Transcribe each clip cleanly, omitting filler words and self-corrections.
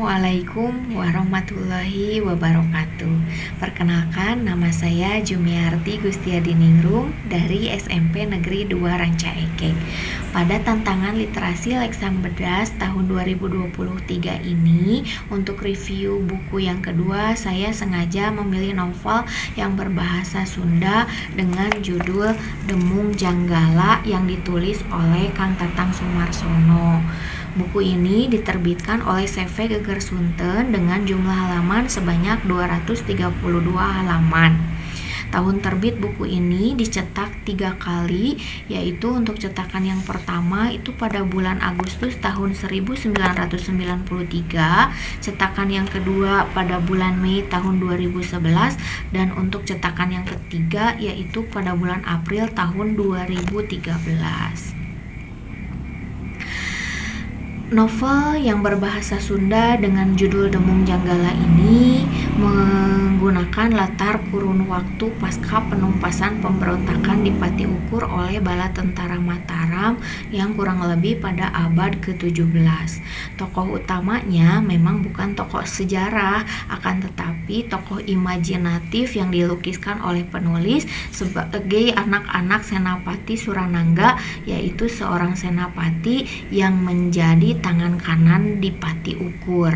Assalamualaikum warahmatullahi wabarakatuh. Perkenalkan, nama saya Jumiarti Gustiadiningrum dari SMP Negeri 2 Ranca Ekek. Pada tantangan literasi Leksam Bedas tahun 2023 ini, untuk review buku yang kedua, saya sengaja memilih novel yang berbahasa Sunda dengan judul Demung Janggala yang ditulis oleh Kang Tatang Sumarsono. Buku ini diterbitkan oleh CV Geger Sunten dengan jumlah halaman sebanyak 232 halaman. Tahun terbit buku ini dicetak 3 kali, yaitu untuk cetakan yang pertama itu pada bulan Agustus tahun 1993, cetakan yang kedua pada bulan Mei tahun 2011, dan untuk cetakan yang ketiga yaitu pada bulan April tahun 2013. Novel yang berbahasa Sunda dengan judul Demung Janggala ini menggunakan latar kurun waktu pasca penumpasan pemberontakan di Pati Ukur oleh bala tentara Mataram yang kurang lebih pada abad ke-17. Tokoh utamanya memang bukan tokoh sejarah, akan tetapi tokoh imajinatif yang dilukiskan oleh penulis sebagai anak-anak Senapati Suranangga, yaitu seorang senapati yang menjadi tangan kanan di Pati Ukur.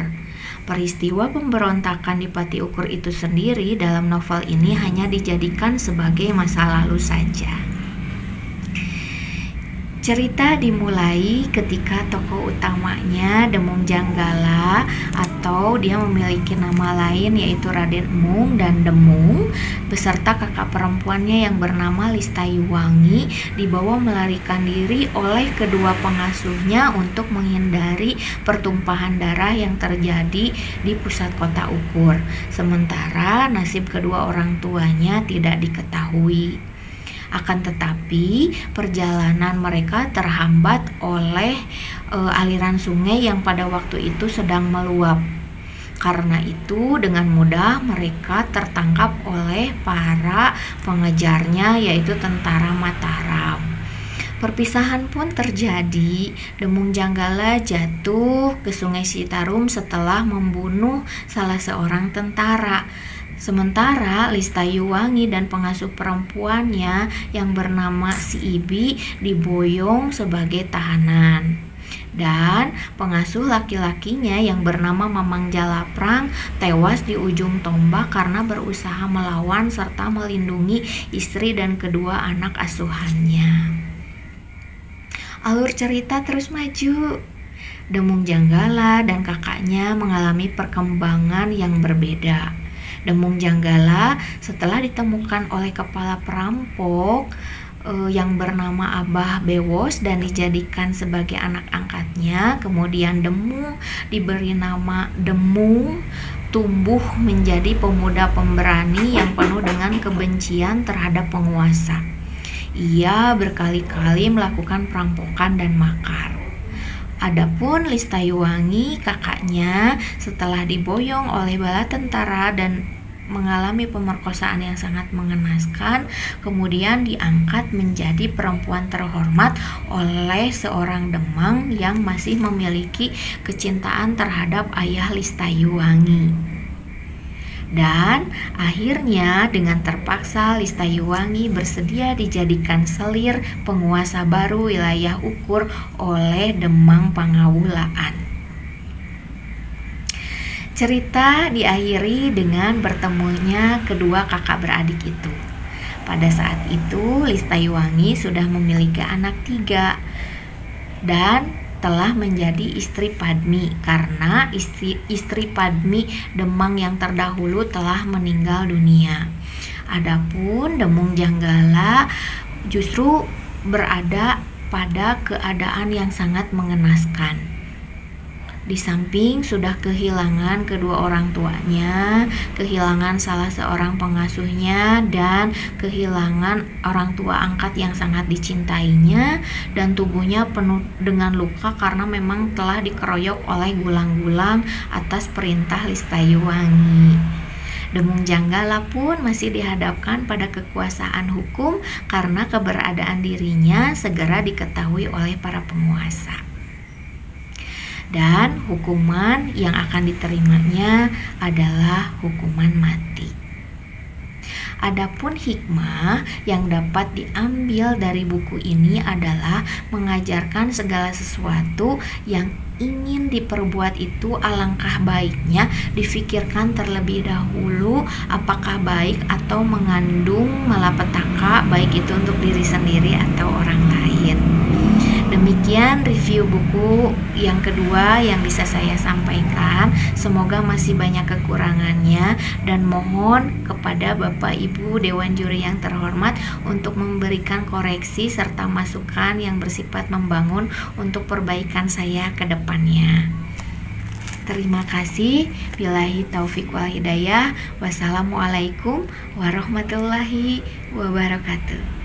Peristiwa pemberontakan di Pati Ukur itu sendiri dalam novel ini hanya dijadikan sebagai masa lalu saja. Cerita dimulai ketika tokoh utamanya Demung Janggala, atau dia memiliki nama lain yaitu Raden Emung dan Demung, beserta kakak perempuannya yang bernama Listayuwangi dibawa melarikan diri oleh kedua pengasuhnya untuk menghindari pertumpahan darah yang terjadi di pusat kota Ukur. Sementara nasib kedua orang tuanya tidak diketahui. Akan tetapi perjalanan mereka terhambat oleh aliran sungai yang pada waktu itu sedang meluap. Karena itu dengan mudah mereka tertangkap oleh para pengejarnya, yaitu tentara Mataram. Perpisahan pun terjadi. Demung Janggala jatuh ke Sungai Citarum setelah membunuh salah seorang tentara. Sementara Listayuwangi dan pengasuh perempuannya yang bernama Si Ibi diboyong sebagai tahanan. Dan pengasuh laki-lakinya yang bernama Mamang Jalaprang tewas di ujung tombak karena berusaha melawan serta melindungi istri dan kedua anak asuhannya. Alur cerita terus maju. Demung Janggala dan kakaknya mengalami perkembangan yang berbeda. Demung Janggala setelah ditemukan oleh kepala perampok yang bernama Abah Bewos dan dijadikan sebagai anak angkatnya. Kemudian Demung diberi nama Demung, tumbuh menjadi pemuda pemberani yang penuh dengan kebencian terhadap penguasa. Ia berkali-kali melakukan perampokan dan makar. Adapun Listayuwangi, kakaknya, setelah diboyong oleh bala tentara dan mengalami pemerkosaan yang sangat mengenaskan, kemudian diangkat menjadi perempuan terhormat oleh seorang Demang yang masih memiliki kecintaan terhadap ayah Listayuwangi. Dan akhirnya dengan terpaksa Listayuwangi bersedia dijadikan selir penguasa baru wilayah Ukur oleh Demang Pangawulaan. Cerita diakhiri dengan bertemunya kedua kakak beradik itu. Pada saat itu Listayuwangi sudah memiliki anak 3 dan telah menjadi istri Padmi karena istri Padmi Demang yang terdahulu telah meninggal dunia. Adapun Demung Janggala justru berada pada keadaan yang sangat mengenaskan. Di samping sudah kehilangan kedua orang tuanya, kehilangan salah seorang pengasuhnya, dan kehilangan orang tua angkat yang sangat dicintainya, dan tubuhnya penuh dengan luka karena memang telah dikeroyok oleh gulang-gulang atas perintah Listayuwangi. Demung Janggala pun masih dihadapkan pada kekuasaan hukum karena keberadaan dirinya segera diketahui oleh para penguasa. dan hukuman yang akan diterimanya adalah hukuman mati. Adapun hikmah yang dapat diambil dari buku ini adalah mengajarkan segala sesuatu yang ingin diperbuat itu alangkah baiknya difikirkan terlebih dahulu apakah baik atau mengandung malapetaka, baik itu untuk diri sendiri atau orang lain. Demikian review buku yang kedua yang bisa saya sampaikan. Semoga masih banyak kekurangannya dan mohon kepada Bapak Ibu Dewan Juri yang terhormat untuk memberikan koreksi serta masukan yang bersifat membangun untuk perbaikan saya ke depannya. Terima kasih. Billahi taufik wal hidayah. Wassalamualaikum warahmatullahi wabarakatuh.